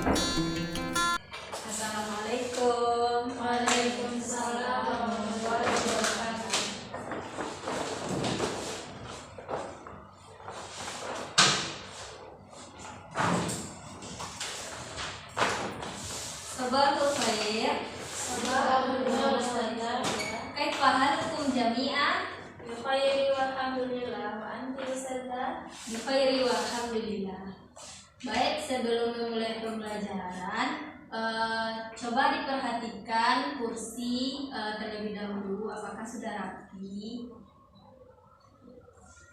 Assalamualaikum. Waalaikumsalam warahmatullahi wabarakatuh. Sabahul khair. Sabahul nur Ustazah. Kaifa halukum jami'an? Bi khairi walhamdulillah wa anti Ustazah. Bi khairi walhamdulillah. Baik, sebelum memulai pembelajaran, coba diperhatikan kursi terlebih dahulu. Apakah sudah rapi?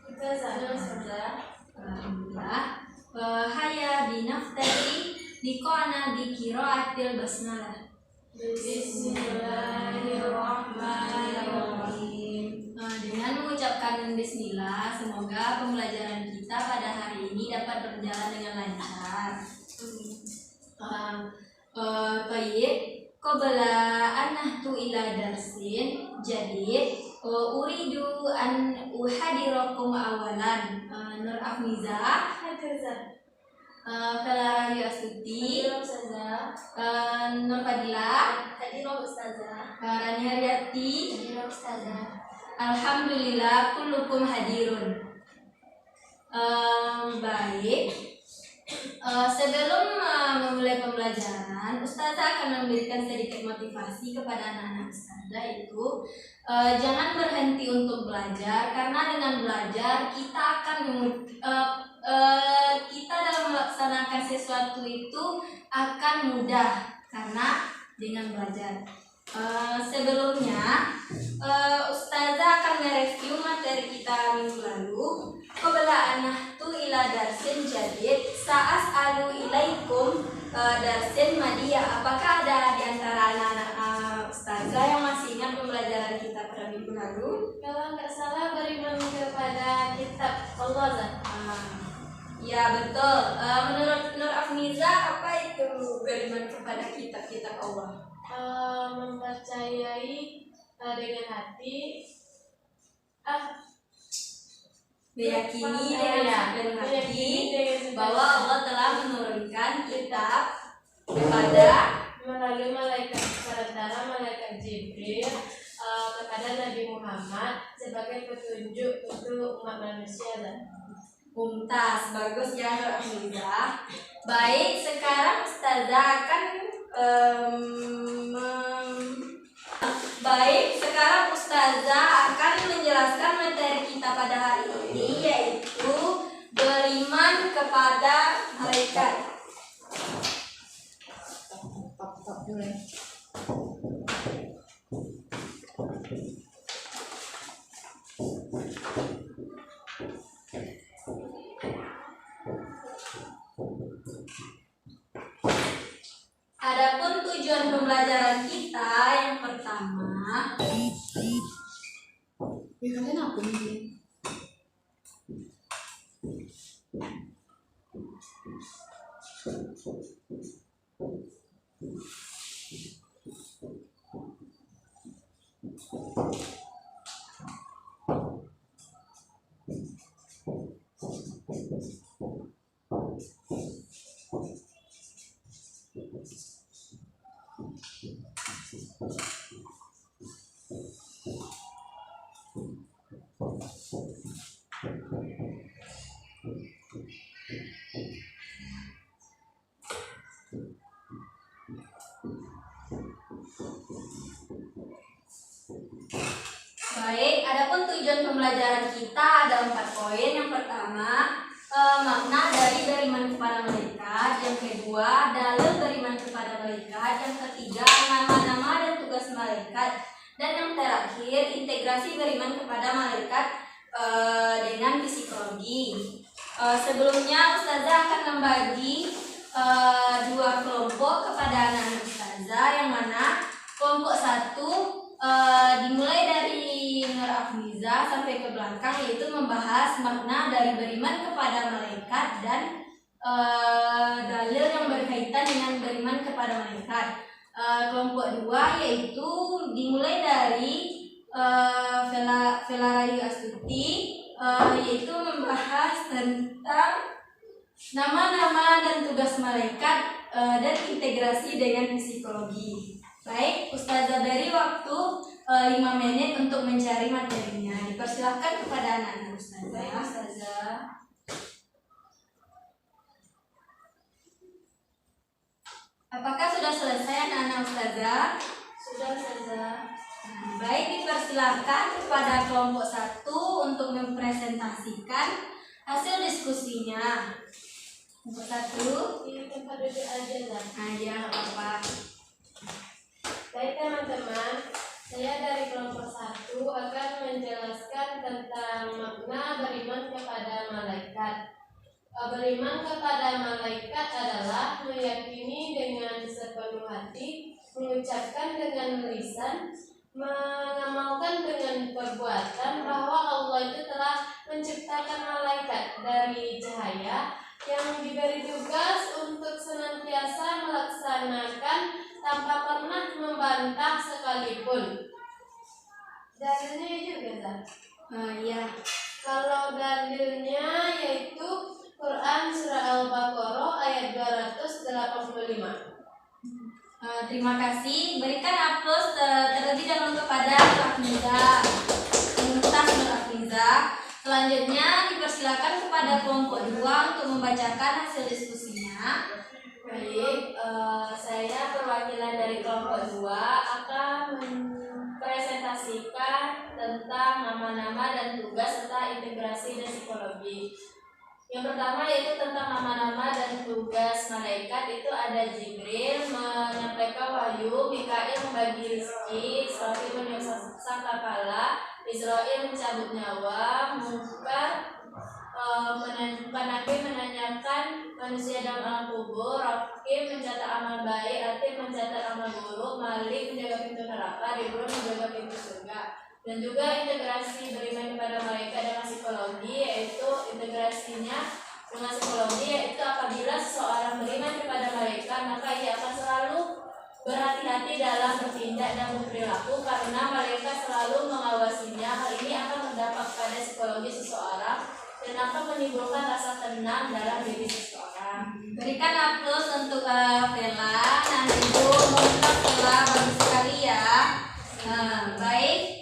Kita sadar Ustazah. Alhamdulillah. Haya binaftari liqa'na bi qiraatil basmalah. Bismillahirrahmanirrahim. Dengan mengucapkan bismillah, semoga pembelajaran kita pada hari ini dapat berjalan dengan lancar. Baik, qabla an nahtu ila darsin jadid, uridu an uhadirakum awalan Nur Afnizah, Fala Astuti, Ustazah. Nur Fadilah, Hadirah Ustazah. Rani Haryati. Hadirah Ustazah. Alhamdulillah kullukum hadirun. Baik. Sebelum memulai pembelajaran, Ustazah akan memberikan sedikit motivasi kepada anak-anak Ustazah, itu jangan berhenti untuk belajar, karena dengan belajar kita akan kita dalam melaksanakan sesuatu itu akan mudah karena dengan belajar. Sebelumnya Ustazah akan mereview materi kita minggu lalu. Qabla anahtu ila darsin jadid sa'as'alu ilaikum darsin madiyah. Apakah ada di antara anak-anak Ustazah yang masih ingat pembelajaran kita pada minggu lalu? Kalau nggak salah beriman kepada kitab Allah. Ya betul. Menurut Nur Afnizah, apa itu beriman kepada kitab-kitab Allah? Mempercayai dengan hati, meyakini dengan hati bahwa Allah telah menurunkan kitab melalui malaikat perantara malaikat Jibril kepada Nabi Muhammad sebagai petunjuk untuk umat manusia. Mumtaz, bagus ya Nur Afnizah. Baik, sekarang Ustazah akan menjelaskan materi kita pada hari ini, yaitu beriman kepada malaikat. Adapun tujuan pembelajaran kita yang pertama, kalian apa nih? Baik, adapun tujuan pembelajaran kita ada 4 poin. Yang pertama, makna dari beriman kepada malaikat. Yang kedua, dalil beriman kepada malaikat. Yang ketiga, nama-nama dan tugas malaikat. Dan yang terakhir, integrasi beriman kepada malaikat dengan psikologi. Sebelumnya Ustazah akan membagi 2 kelompok kepada anak-anak Ustazah, yang mana kelompok 1 dimulai dari Nur Afnizah sampai ke belakang, yaitu membahas makna dari beriman kepada malaikat dan dalil yang berkaitan dengan beriman kepada malaikat. Kelompok 2 yaitu dimulai dari Fala Astuti, yaitu membahas tentang nama-nama dan tugas malaikat dan integrasi dengan psikologi. Baik, Ustazah beri waktu 5 menit untuk mencari materinya. Dipersilahkan kepada anak-anak Ustazah. Baik, Ustazah. Apakah sudah selesai anak-anak Ustazah? Sudah, Ustazah. Baik, dipersilahkan kepada kelompok 1 untuk mempresentasikan hasil diskusinya. Kelompok 1. Di tempat duduk aja, Zah. Nah, ya, nggak apa-apa. Baik teman-teman, saya dari kelompok 1 akan menjelaskan tentang makna beriman kepada malaikat. Beriman kepada malaikat adalah meyakini dengan sepenuh hati, mengucapkan dengan lisan, mengamalkan dengan perbuatan bahwa Allah itu telah menciptakan malaikat dari cahaya yang diberi tugas untuk senantiasa melaksanakan tanpa pernah membantah sekalipun. Dalilnya juga, Zah. Ya. Kalau dalilnya yaitu Quran Surah Al-Baqarah ayat 285. Terima kasih. Berikan aplaus terlebih dahulu kepada Afniza. Selanjutnya dipersilakan kepada kelompok 2 untuk membacakan hasil diskusinya. Baik, saya perwakilan dari kelompok 2 akan mempresentasikan tentang nama-nama dan tugas serta integrasi dan psikologi. Yang pertama yaitu tentang nama-nama dan tugas malaikat. Itu ada Jibril menyampaikan wahyu, Mikail membagi rezeki, Israfil menyusun sangkakala, Israel mencabut nyawa, Munkar menanyakan manusia dalam alam kubur, Rakib mencatat amal baik, Atib mencatat amal buruk, Malik menjaga pintu neraka, Ridwan menjaga pintu surga. Dan juga integrasi beriman kepada malaikat dengan psikologi, yaitu integrasinya dengan psikologi, yaitu apabila seseorang beriman kepada malaikat, maka ia akan selalu berhati-hati dalam bertindak dan berperilaku karena malaikat selalu mengawasinya. Hal ini akan berdampak pada psikologi seseorang dan akan menimbulkan rasa tenang dalam diri seseorang. Berikan aplaus untuk Vela. Nanti Ibu mengungkap Vela, bagus sekali ya. Baik.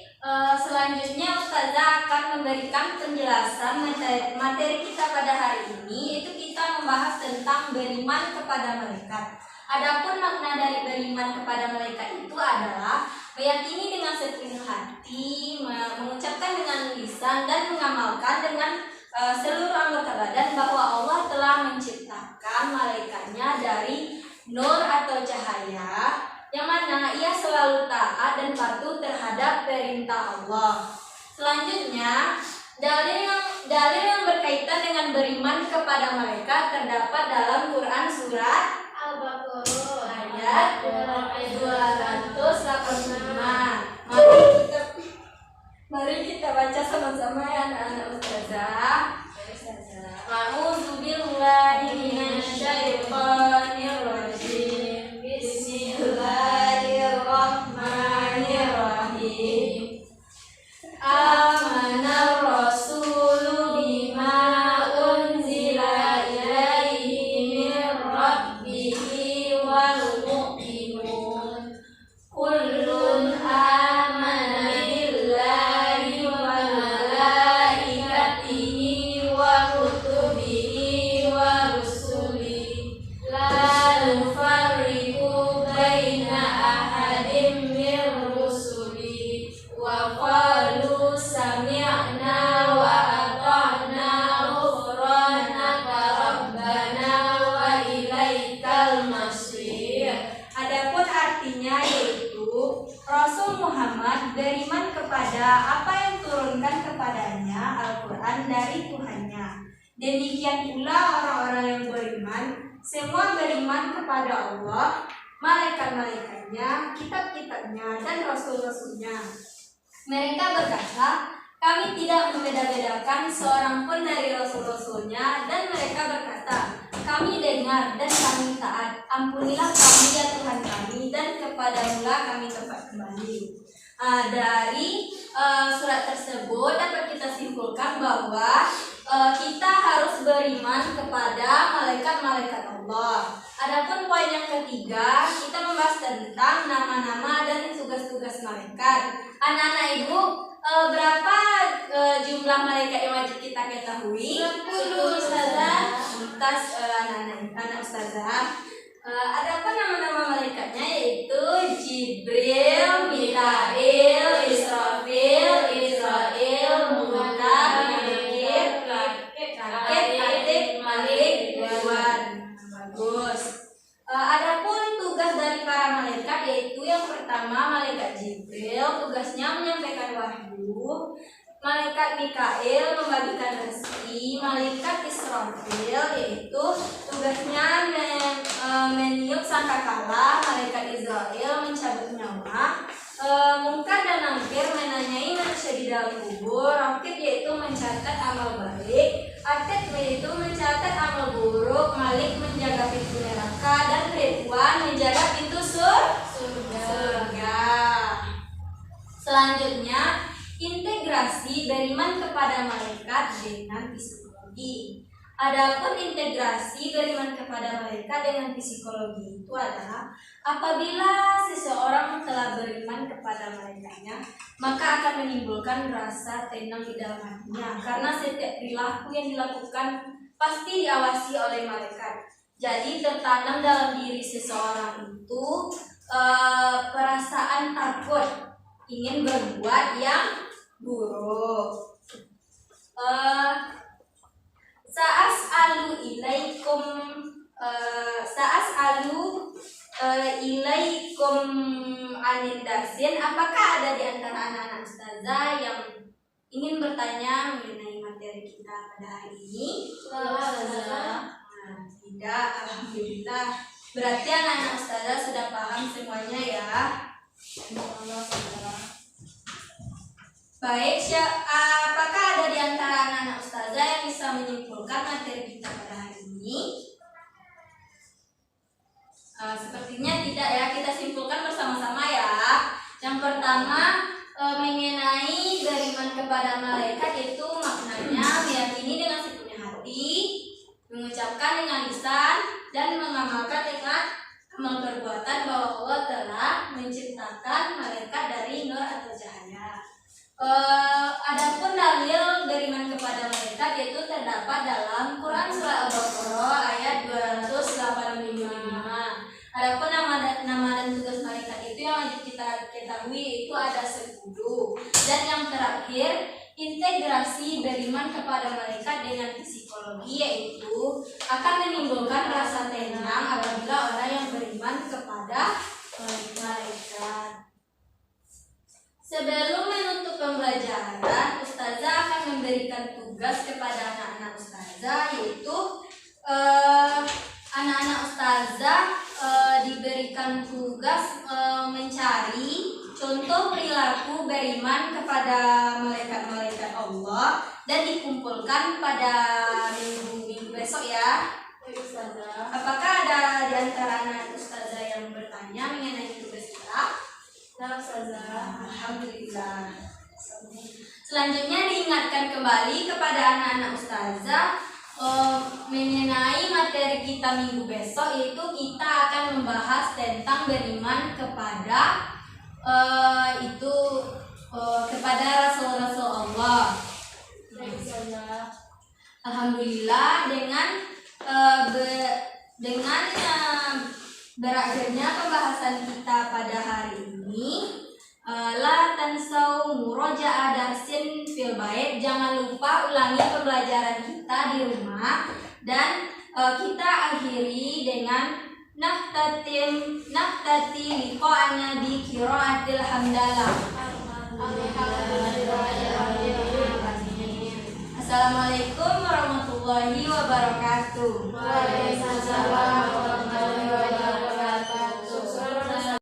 Selanjutnya Ustazah akan memberikan penjelasan materi kita pada hari ini, yaitu kita membahas tentang beriman kepada malaikat. Adapun makna dari beriman kepada malaikat itu adalah meyakini dengan sepenuh hati, mengucapkan dengan lisan dan mengamalkan dengan seluruh anggota badan bahwa Allah telah menciptakan malaikatnya dari nur atau cahaya, yang mana ia selalu taat dan patuh terhadap perintah Allah. Selanjutnya, dalil yang berkaitan dengan beriman kepada malaikat terdapat dalam Quran surat Al-Baqarah ayat 285. Mari kita baca sama-sama ya anak-anak Ustazah. A'udzu billahi minasyaitonir rajim. Bismillahirrahmanirrahim. Amanar rasulu bima unzila ilaihi min rabbihi wal mu'minun kullun amana billahi wa malaikatihi wa kutubihi wa rusulihi la nufarriqu baina ahadin min rusulihi wa qalu sami'na wa ata'na ghufranaka rabbana wa ilaikal masir. Adapun artinya yaitu Rasul Muhammad beriman kepada apa yang turunkan kepadanya Al-Quran dari Tuhannya. Demikian pula orang-orang yang beriman, semua beriman kepada Allah, malaikat-malaikatnya, kitab-kitabnya, dan rasul-rasulnya. Mereka berkata, kami tidak membeda-bedakan seorang pun dari rasul-rasulnya, dan mereka berkata, kami dengar dan kami taat. Ampunilah kami ya Tuhan kami, dan kepadamu-lah kami tempat kembali. Dari surat tersebut dapat kita simpulkan bahwa kita harus beriman kepada malaikat-malaikat Allah. Adapun poin yang ketiga, kita membahas tentang nama-nama dan tugas-tugas malaikat. Anak-anak ibu, berapa jumlah malaikat yang wajib kita ketahui? 10, Ustazah. Tuntas anak ustazah. Adapun nama-nama malaikatnya yaitu Jibril, Mikail, Israfil, Israel, Munkar, Nakir, Rakib, Atid, Malik, Ridwan. Bagus. Adapun tugas dari para malaikat yaitu yang pertama malaikat Jibril tugasnya menyampaikan wahyu, malaikat Mikail membagikan rezeki, malaikat Israfil yaitu tugasnya meniup sangkakala, malaikat Israel mencabut nyawa, Munkar dan Nakir menanyai manusia di dalam kubur, Rakib yaitu mencatat amal baik, Atid yaitu mencatat amal buruk, Malik menjaga pintu neraka, dan Ridwan menjaga pintu surga. Selanjutnya, integrasi beriman kepada malaikat dengan psikologi. Adapun integrasi beriman kepada malaikat dengan psikologi itu adalah apabila seseorang telah beriman kepada malaikatnya, maka akan menimbulkan rasa tenang di dalam hatinya karena setiap perilaku yang dilakukan pasti diawasi oleh malaikat. Jadi tertanam dalam diri seseorang itu perasaan takut, ingin berbuat yang buruk. Sa'as'alu ilaikum anid darsin. Apakah ada di antara anak-anak ustazah yang ingin bertanya mengenai materi kita pada hari ini? Tidak, alhamdulillah. Berarti anak-anak ustazah sudah paham semuanya ya. Baik, apakah ada di antara anak-anak ustazah yang bisa menyimpulkan materi kita pada hari ini? Sepertinya tidak ya, kita simpulkan bersama-sama ya. Yang pertama, mengenai beriman kepada malaikat itu maknanya meyakini dengan sepenuhnya hati, mengucapkan dengan lisan, dan mengamalkan dengan amal perbuatan bahwa Allah telah menciptakan malaikat dari nur atau cahaya. Adapun dalil beriman kepada malaikat yaitu terdapat dalam Quran surah Al-Baqarah ayat 285. Adapun nama dan tugas malaikat itu yang wajib kita ketahui itu ada 10. Dan yang terakhir, integrasi beriman kepada malaikat dengan psikologi yaitu akan menimbulkan rasa tenang apabila orang yang beriman kepada malaikat. Sebelum menutup pembelajaran, ustazah akan memberikan tugas kepada anak-anak ustazah yaitu anak-anak ustazah diberikan tugas mencari contoh perilaku beriman kepada malaikat-malaikat Allah dan dikumpulkan pada minggu besok ya. Apakah ada di antara anak ustazah yang bertanya mengenai tugas kita? Nah, ustazah, alhamdulillah. Selanjutnya diingatkan kembali kepada anak-anak ustazah mengenai materi kita minggu besok, yaitu kita akan membahas tentang beriman kepada kepada rasul-rasul Allah. Alhamdulillah dengan berakhirnya pembahasan kita pada hari ini, la tansau muraja'a darsin fil bait, jangan lupa ulangi pembelajaran kita di rumah, dan kita akhiri dengan nahtati liqa'ana bi qiraatil hamdalah. Assalamualaikum warahmatullahi wabarakatuh. Waalaikumsalam warahmatullahi wabarakatuh.